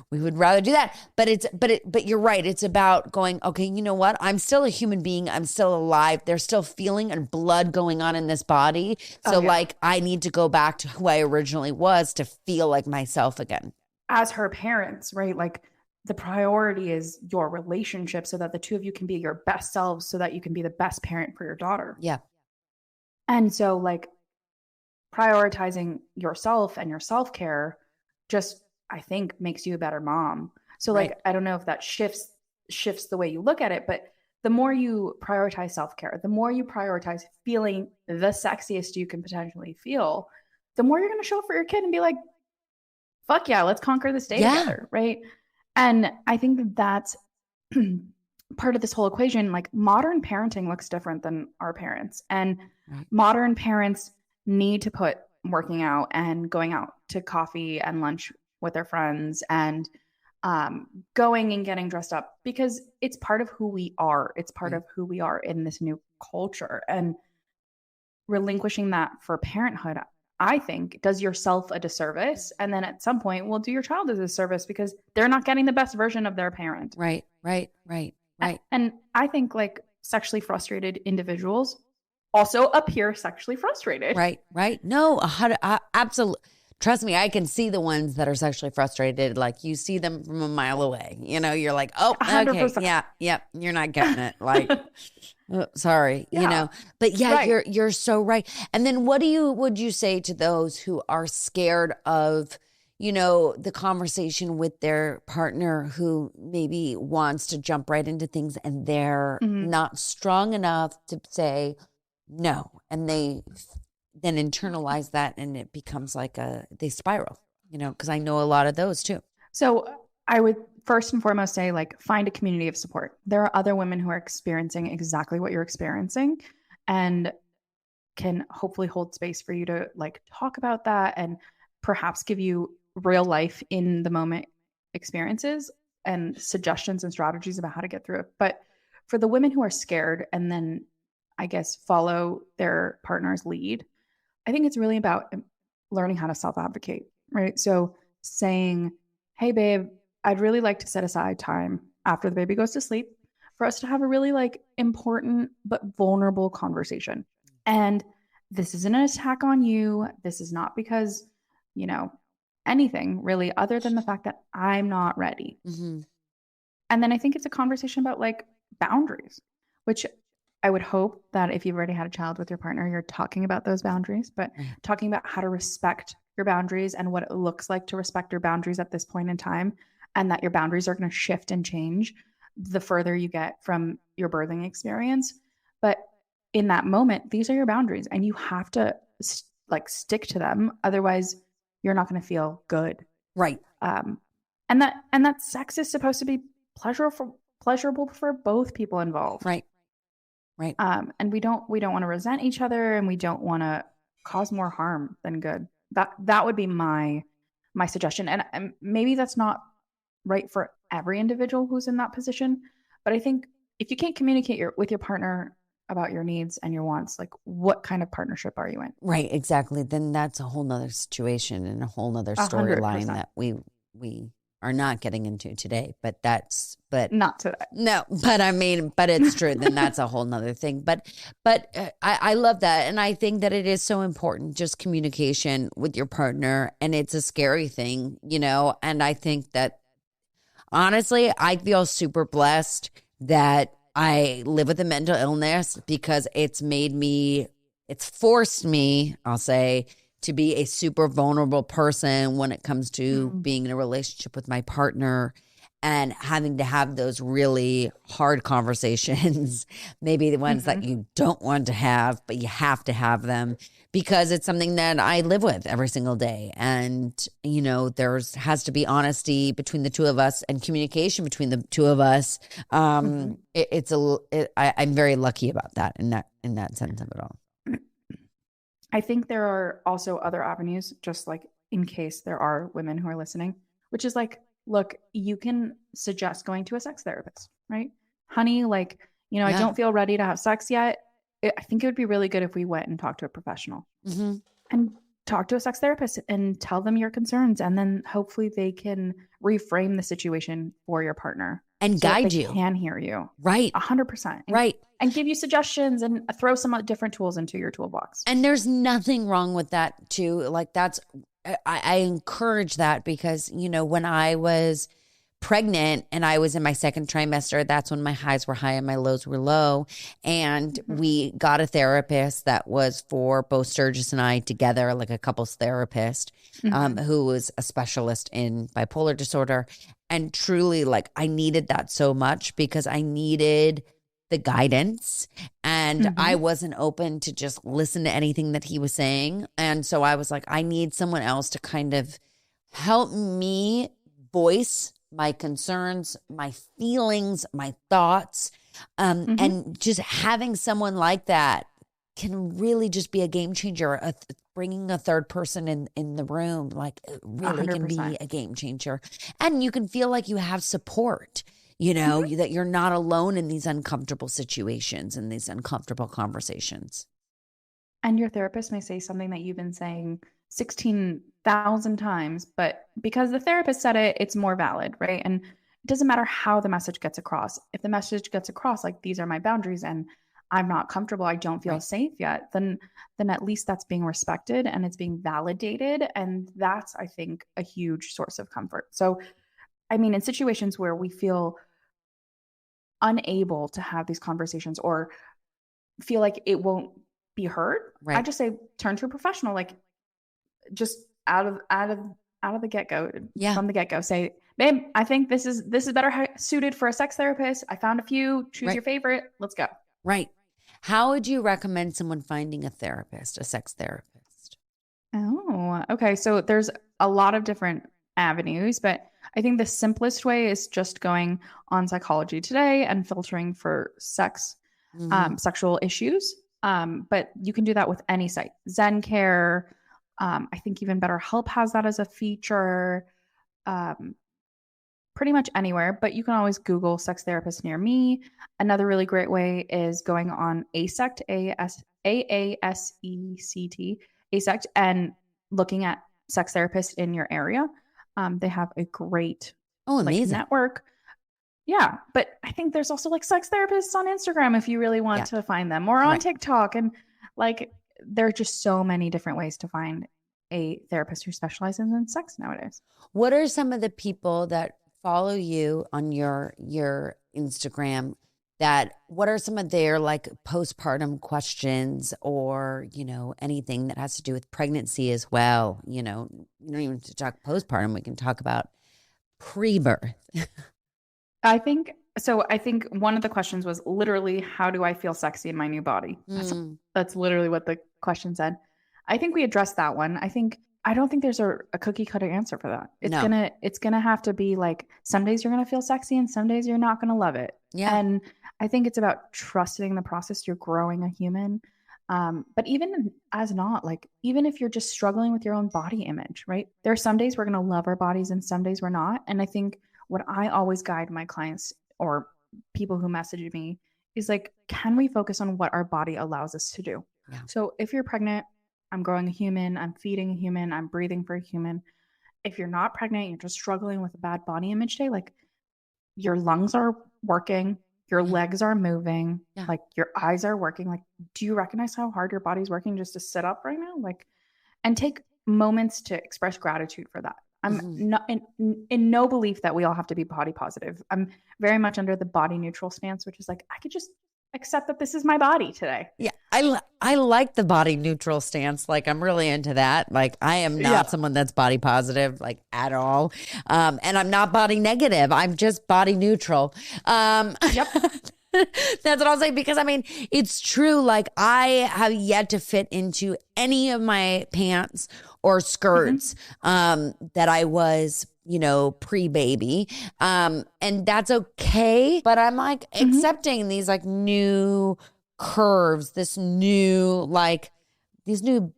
we would rather do that. But you're right. It's about going, okay, you know what? I'm still a human being. I'm still alive. There's still feeling and blood going on in this body. So like, I need to go back to who I originally was to feel like myself again. As her parents, right? Like, the priority is your relationship so that the two of you can be your best selves, so that you can be the best parent for your daughter. Yeah. And so like prioritizing yourself and your self-care just, I think, makes you a better mom. So like, I don't know if that shifts the way you look at it, but the more you prioritize self-care, the more you prioritize feeling the sexiest you can potentially feel, the more you're going to show up for your kid and be like, fuck yeah, let's conquer this day together. Right. And I think that that's part of this whole equation. Like, modern parenting looks different than our parents, and modern parents need to put working out and going out to coffee and lunch with their friends and going and getting dressed up, because it's part of who we are. It's part of who we are in this new culture. And relinquishing that for parenthood, I think, does yourself a disservice. And then at some point will do your child a disservice because they're not getting the best version of their parent. Right. And I think like sexually frustrated individuals also appear sexually frustrated. Right. No, absolutely. Trust me, I can see the ones that are sexually frustrated. Like, you see them from a mile away. You know, you're like, oh, okay, 100%. yeah, you're not getting it. Like, oh, sorry, you know. But yeah, you're so right. And then what would you say to those who are scared of, you know, the conversation with their partner who maybe wants to jump right into things and they're not strong enough to say no, and they then internalize that and it becomes like they spiral, you know, because I know a lot of those too. So I would first and foremost say, like, find a community of support. There are other women who are experiencing exactly what you're experiencing and can hopefully hold space for you to like talk about that and perhaps give you real life in the moment experiences and suggestions and strategies about how to get through it. But for the women who are scared and then, I guess, follow their partner's lead, I think it's really about learning how to self-advocate, right? So saying, hey, babe, I'd really like to set aside time after the baby goes to sleep for us to have a really like important but vulnerable conversation. And this isn't an attack on you. This is not because, you know, anything really other than the fact that I'm not ready. And then I think it's a conversation about like boundaries, which I would hope that if you've already had a child with your partner, you're talking about those boundaries, but talking about how to respect your boundaries and what it looks like to respect your boundaries at this point in time, and that your boundaries are going to shift and change the further you get from your birthing experience. But in that moment, these are your boundaries and you have to like stick to them. Otherwise, you're not going to feel good. Right. And that sex is supposed to be pleasurable for both people involved. Right. And we don't want to resent each other, and we don't want to cause more harm than good. That would be my suggestion. And maybe that's not right for every individual who's in that position, but I think if you can't communicate with your partner about your needs and your wants, like, what kind of partnership are you in? Right, exactly. Then that's a whole nother situation and a whole nother storyline that we are not getting into today, but not today. No, but I mean, but it's true. Then that's a whole nother thing. But I love that. And I think that it is so important, just communication with your partner. And it's a scary thing, you know? And I think that honestly, I feel super blessed that I live with a mental illness because it's forced me, I'll say, to be a super vulnerable person when it comes to being in a relationship with my partner and having to have those really hard conversations, maybe the ones that you don't want to have, but you have to have them because it's something that I live with every single day. And, you know, has to be honesty between the two of us and communication between the two of us. I'm very lucky about that in that sense of it all. I think there are also other avenues, just like in case there are women who are listening, which is like, look, you can suggest going to a sex therapist, right? Honey, like, you know, I don't feel ready to have sex yet. I think it would be really good if we went and talked to a professional and talk to a sex therapist and tell them your concerns. And then hopefully they can reframe the situation for your partner and guide you. Can hear you. Right. 100%. Right. And give you suggestions and throw some different tools into your toolbox. And there's nothing wrong with that too. Like I encourage that because, you know, when I was pregnant and I was in my second trimester. That's when my highs were high and my lows were low. And we got a therapist that was for both Sturgis and I together, like a couples therapist, who was a specialist in bipolar disorder. And truly, like, I needed that so much because I needed the guidance and I wasn't open to just listen to anything that he was saying. And so I was like, I need someone else to kind of help me voice my concerns, my feelings, my thoughts. And just having someone like that can really just be a game changer. Bringing a third person in the room, like, it really 100%. Can be a game changer. And you can feel like you have support, you know, that you're not alone in these uncomfortable situations and these uncomfortable conversations. And your therapist may say something that you've been saying 16,000 times, but because the therapist said it, it's more valid, right? And it doesn't matter how the message gets across. If the message gets across, like, these are my boundaries and I'm not comfortable, I don't feel safe yet, then at least that's being respected and it's being validated. And that's, I think, a huge source of comfort. So, I mean, in situations where we feel unable to have these conversations or feel like it won't be heard, I just say, turn to a professional, like, just out of the get-go, from the get-go, say, babe, I think this is better suited for a sex therapist. I found a few, choose your favorite. Let's go. Right. How would you recommend someone finding a therapist, a sex therapist? Oh, okay. So there's a lot of different avenues, but I think the simplest way is just going on Psychology Today and filtering for sexual issues. But you can do that with any site. Zen Care, I think even BetterHelp has that as a feature. Pretty much anywhere, but you can always Google sex therapist near me. Another really great way is going on AASECT, AASECT, AASECT, and looking at sex therapists in your area. They have a great network. Yeah, but I think there's also like sex therapists on Instagram if you really want to find them, or on TikTok. And like, there are just so many different ways to find a therapist who specializes in sex nowadays. What are some of the people that follow you on your Instagram what are some of their like postpartum questions, or, you know, anything that has to do with pregnancy as well? You know, you don't even have to talk postpartum. We can talk about pre-birth. I think one of the questions was literally, how do I feel sexy in my new body? That's literally what the question said. I think we addressed that one. I don't think there's a cookie cutter answer for that. It's gonna have to be like, some days you're gonna feel sexy and some days you're not gonna love it. Yeah. And I think it's about trusting the process. You're growing a human. But even even if you're just struggling with your own body image, right? There are some days we're gonna love our bodies and some days we're not. And I think what I always guide my clients or people who message me is like, can we focus on what our body allows us to do? Yeah. So if you're pregnant, I'm growing a human, I'm feeding a human, I'm breathing for a human. If you're not pregnant, you're just struggling with a bad body image day, like, your lungs are working, your legs are moving, like, your eyes are working. Like, do you recognize how hard your body's working just to sit up right now? Like, and take moments to express gratitude for that. I'm not in no belief that we all have to be body positive. I'm very much under the body neutral stance, which is like, I could just accept that this is my body today. Yeah. I like the body neutral stance. Like, I'm really into that. Like, I am not someone that's body positive, like, at all. And I'm not body negative. I'm just body neutral. Yep. That's what I'll say, because I mean, it's true. Like, I have yet to fit into any of my pants or skirts that I was, you know, pre-baby. And that's okay. But I'm like accepting these like new curves, these new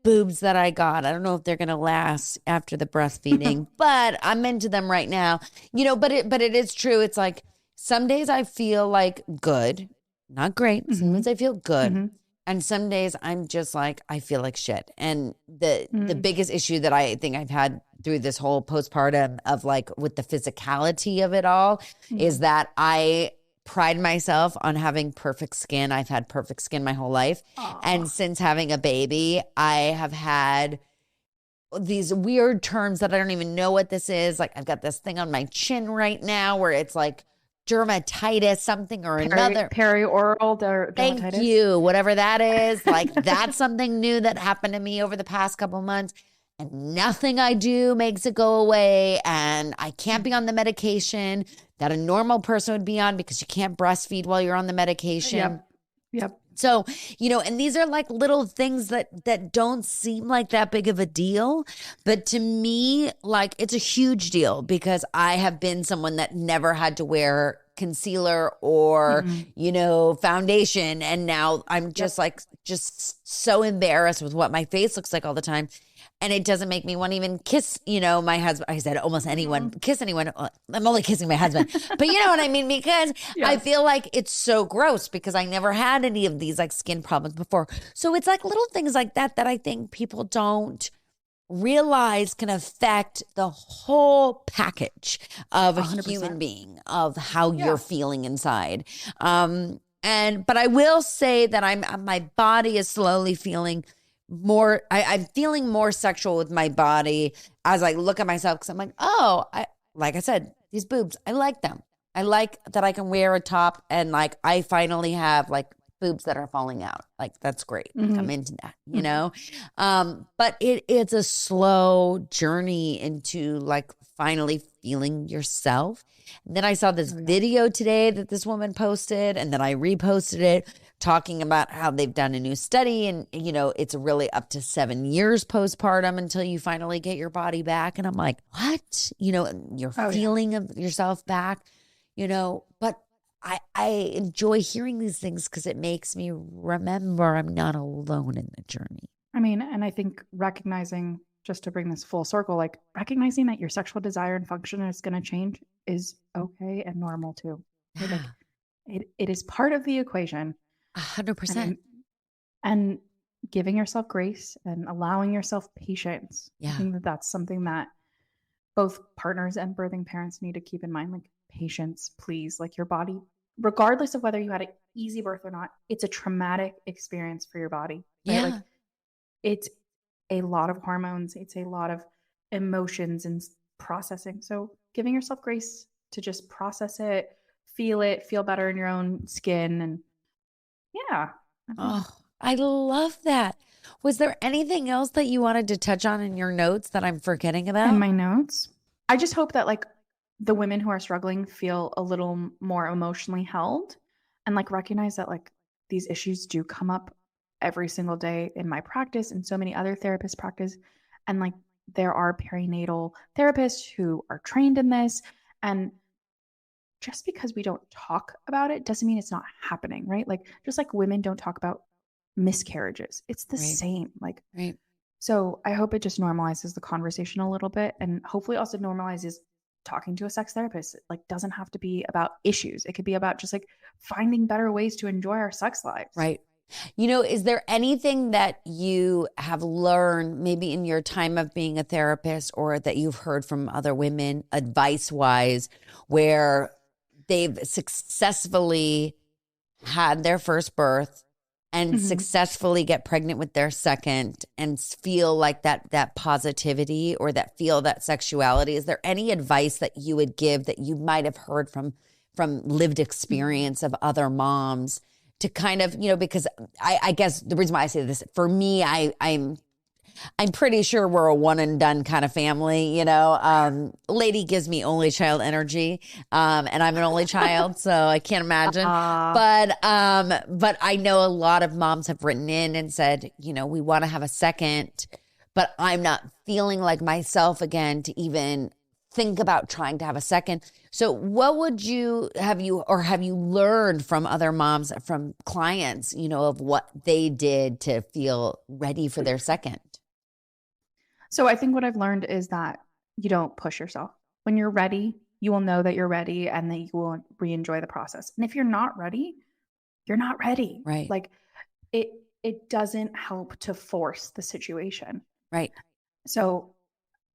boobs that I got. I don't know if they're going to last after the breastfeeding, but I'm into them right now, you know, but it is true. It's like, some days I feel like good, not great. Sometimes I feel good. And some days I'm just like, I feel like shit. And the biggest issue that I think I've had through this whole postpartum of like with the physicality of it all is that I pride myself on having perfect skin. I've had perfect skin my whole life. Aww. And since having a baby, I have had these weird terms that I don't even know what this is. Like I've got this thing on my chin right now where it's like dermatitis, something or another. Perioral Thank dermatitis. you. Whatever that is. Like that's something new that happened to me over the past couple months. And nothing I do makes it go away. And I can't be on the medication that a normal person would be on because you can't breastfeed while you're on the medication. Yep. So, and these are like little things that don't seem like that big of a deal. But to me, like it's a huge deal because I have been someone that never had to wear concealer or, foundation. And now I'm just just so embarrassed with what my face looks like all the time. And it doesn't make me want to even kiss, my husband. I said almost anyone, kiss anyone. I'm only kissing my husband. But you know what I mean? Because I feel like it's so gross because I never had any of these like skin problems before. So it's like little things like that I think people don't realize can affect the whole package of a 100%. human being, of how you're feeling inside. But I will say that my body is slowly feeling more, I'm feeling more sexual with my body as I look at myself because I'm like, like I said, these boobs, I like them. I like that I can wear a top and like I finally have like boobs that are falling out. Like that's great. I'm into that, but it's a slow journey into like finally feeling yourself. And then I saw this video today that this woman posted and then I reposted it, talking about how they've done a new study and, it's really up to 7 years postpartum until you finally get your body back. And I'm like, what? Your feeling of yourself back, but I enjoy hearing these things because it makes me remember I'm not alone in the journey. I mean, and I think recognizing, just to bring this full circle, like recognizing that your sexual desire and function is going to change is okay and normal too. Like, it is part of the equation. 100%. And giving yourself grace and allowing yourself patience. Yeah. I think that that's something that both partners and birthing parents need to keep in mind. Like patience, please. Like your body, regardless of whether you had an easy birth or not, it's a traumatic experience for your body. Right? Yeah. Like it's a lot of hormones. It's a lot of emotions and processing. So giving yourself grace to just process it, feel better in your own skin. And yeah. Oh, I love that. Was there anything else that you wanted to touch on in your notes that I'm forgetting about? In my notes, I just hope that like the women who are struggling feel a little more emotionally held and like recognize that like these issues do come up every single day in my practice and so many other therapists' practice. And like there are perinatal therapists who are trained in this. And just because we don't talk about it doesn't mean it's not happening, right? Like just like women don't talk about miscarriages, it's the same. Like, so I hope it just normalizes the conversation a little bit and hopefully also normalizes talking to a sex therapist. It like doesn't have to be about issues. It could be about just like finding better ways to enjoy our sex lives. Right. Is there anything that you have learned maybe in your time of being a therapist or that you've heard from other women advice-wise where they've successfully had their first birth and successfully get pregnant with their second and feel like that positivity or feel that sexuality? Is there any advice that you would give that you might have heard from lived experience of other moms to kind of, because I guess the reason why I say this, for me, I'm pretty sure we're a one and done kind of family, Lady gives me only child energy. And I'm an only child, so I can't imagine. But I know a lot of moms have written in and said, we want to have a second, but I'm not feeling like myself again to even think about trying to have a second. So what would have you learned from other moms, from clients, of what they did to feel ready for their second? So I think what I've learned is that you don't push yourself. When you're ready, you will know that you're ready and that you will re-enjoy the process. And if you're not ready, you're not ready. Right. Like it doesn't help to force the situation. Right. So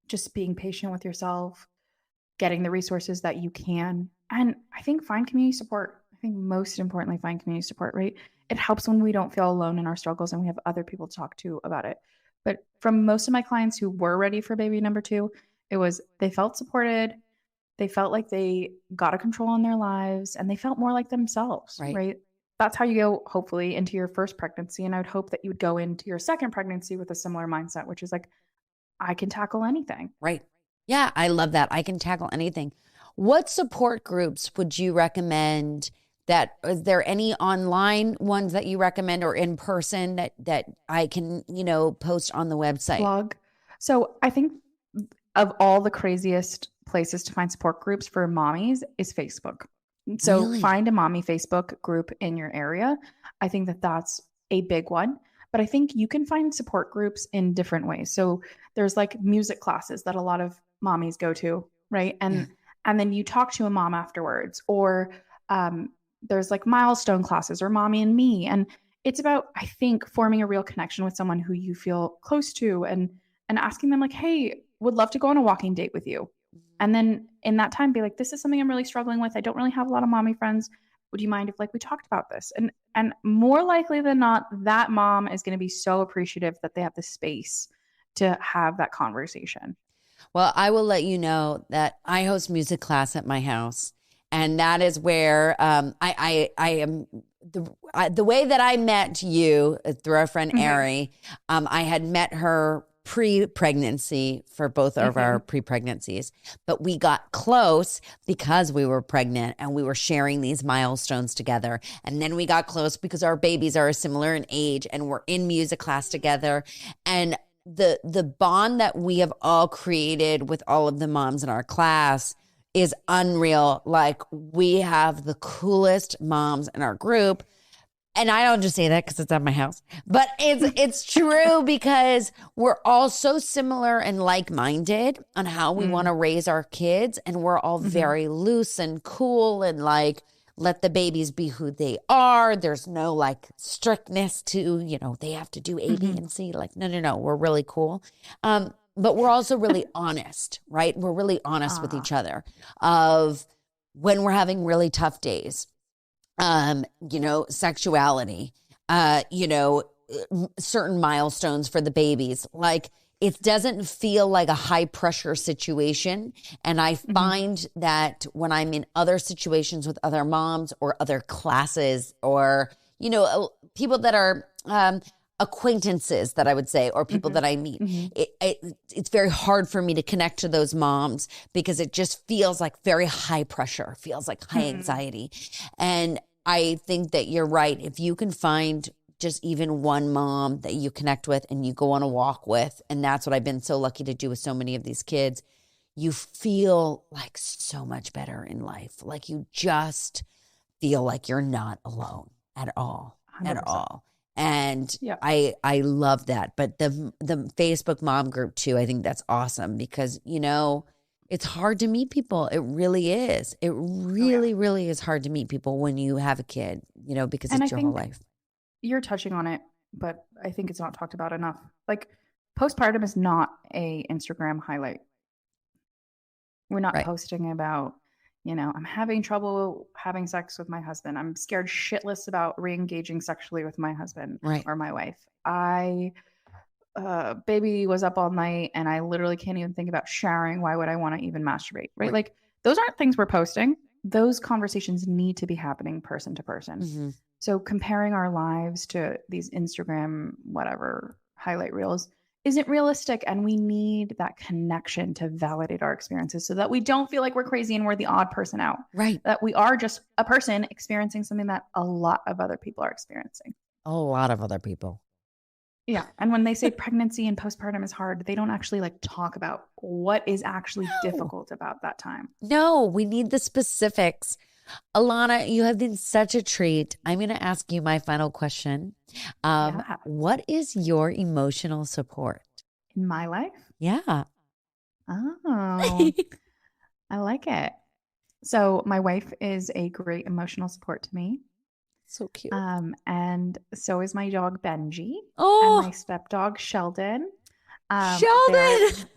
just being patient with yourself, getting the resources that you can. And I think find community support. I think most importantly, find community support, right? It helps when we don't feel alone in our struggles and we have other people to talk to about it. But from most of my clients who were ready for baby number 2, it was they felt supported, they felt like they got a control on their lives, and they felt more like themselves, Right. right? That's how you go, hopefully, into your first pregnancy. And I would hope that you would go into your second pregnancy with a similar mindset, which is like, I can tackle anything. Right. Yeah, I love that. I can tackle anything. What support groups would you recommend? Is there any online ones that you recommend or in person that I can, post on the website? Blog. So I think of all the craziest places to find support groups for mommies is Facebook. So Really? find a mommy Facebook group in your area. I think that that's a big one. But I think you can find support groups in different ways. So there's like music classes that a lot of mommies go to, right? And then you talk to a mom afterwards, or there's like milestone classes or mommy and me. And it's about, I think, forming a real connection with someone who you feel close to and asking them like, hey, would love to go on a walking date with you. And then in that time, be like, this is something I'm really struggling with. I don't really have a lot of mommy friends. Would you mind if like we talked about this? And more likely than not, that mom is going to be so appreciative that they have the space to have that conversation. Well, I will let you know that I host music class at my house. And that is where I am the way that I met you through our friend Ari. I had met her pre-pregnancy for both of our pre-pregnancies, but we got close because we were pregnant and we were sharing these milestones together. And then we got close because our babies are similar in age and we're in music class together. And the bond that we have all created with all of the moms in our class is unreal. Like, we have the coolest moms in our group. And I don't just say that because it's at my house, but it's true because we're all so similar and like-minded on how we want to raise our kids. And we're all very loose and cool and like, let the babies be who they are. There's no like strictness to, they have to do A, B, and C. Like, no. We're really cool. But we're also really honest, right? We're really honest with each other of when we're having really tough days. Sexuality, certain milestones for the babies. Like, it doesn't feel like a high pressure situation. And I find that when I'm in other situations with other moms or other classes or, people that are, acquaintances that I would say, or people that I meet, it's very hard for me to connect to those moms because it just feels like very high pressure, feels like high anxiety. And I think that you're right. If you can find just even one mom that you connect with and you go on a walk with, and that's what I've been so lucky to do with so many of these kids, you feel like so much better in life. Like, you just feel like you're not alone at all, 100%. At all. And I love that. But the Facebook mom group too, I think that's awesome because, it's hard to meet people. It really is. It really, really is hard to meet people when you have a kid, because it's your whole life. You're touching on it, but I think it's not talked about enough. Like, postpartum is not a Instagram highlight. We're not posting about, I'm having trouble having sex with my husband. I'm scared shitless about re-engaging sexually with my husband or my wife. Baby was up all night and I literally can't even think about showering. Why would I want to even masturbate? Right? Like, those aren't things we're posting. Those conversations need to be happening person to person. So comparing our lives to these Instagram, whatever, highlight reels isn't realistic. And we need that connection to validate our experiences so that we don't feel like we're crazy and we're the odd person out. Right. That we are just a person experiencing something that a lot of other people are experiencing. A lot of other people. Yeah. And when they say pregnancy and postpartum is hard, they don't actually like talk about what is actually difficult about that time. No, we need the specifics. Ilana, you have been such a treat. I'm going to ask you my final question. What is your emotional support? In my life? Yeah. Oh, I like it. So my wife is a great emotional support to me. So cute. And so is my dog Benji. Oh, and my stepdog Sheldon. Sheldon.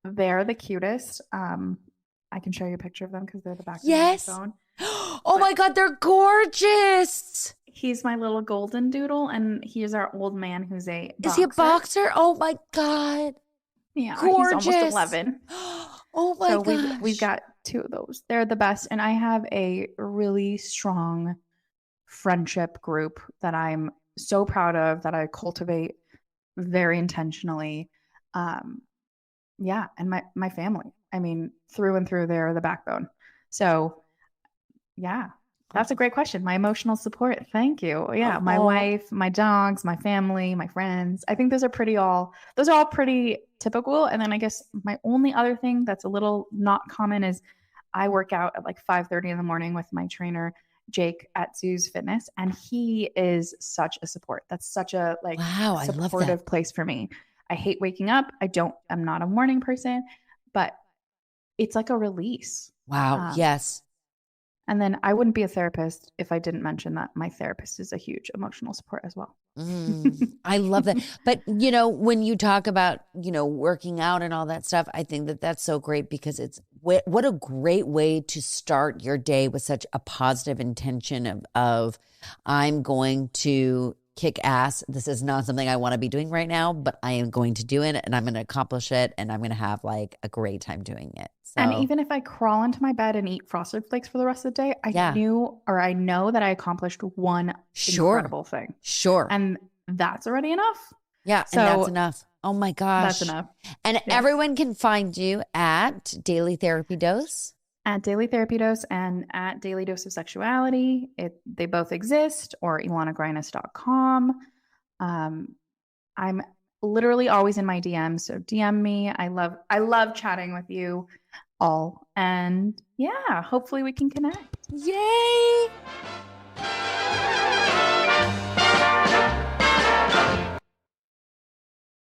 They're the cutest. I can show you a picture of them because they're the back of my phone. Oh my God, they're gorgeous. He's my little golden doodle, and he is our old man who's a boxer. Is he a boxer? Oh my God. Yeah, Gorgeous. he's almost 11. Oh my gosh. We've got 2 of those. They're the best. And I have a really strong friendship group that I'm so proud of, that I cultivate very intentionally. Yeah, and my family. I mean, through and through, they're the backbone. So yeah, that's a great question. My emotional support. Thank you. Yeah, my wife, my dogs, my family, my friends. I think those are all pretty typical. And then I guess my only other thing that's a little not common is I work out at like 5:30 in the morning with my trainer Jake at Sue's Fitness, and he is such a support. That's such a wow, supportive place for me. I hate waking up. I'm not a morning person, but it's like a release. Wow. Yes. And then I wouldn't be a therapist if I didn't mention that my therapist is a huge emotional support as well. I love that. But, when you talk about, working out and all that stuff, I think that that's so great, because it's what a great way to start your day with such a positive intention of I'm going to kick ass. This is not something I want to be doing right now, but I am going to do it, and I'm going to accomplish it, and I'm going to have like a great time doing it. So. And even if I crawl into my bed and eat Frosted Flakes for the rest of the day, I know that I accomplished one incredible thing. Sure. And that's already enough. Yeah. So and that's enough. Oh my gosh. That's enough. And everyone can find you at Daily Therapy Dose. At Daily Therapy Dose and at Daily Dose of Sexuality. They both exist, or ilanagrines.com. I'm literally always in my DMs, so DM me. I love chatting with you all, and yeah, hopefully we can connect. Yay!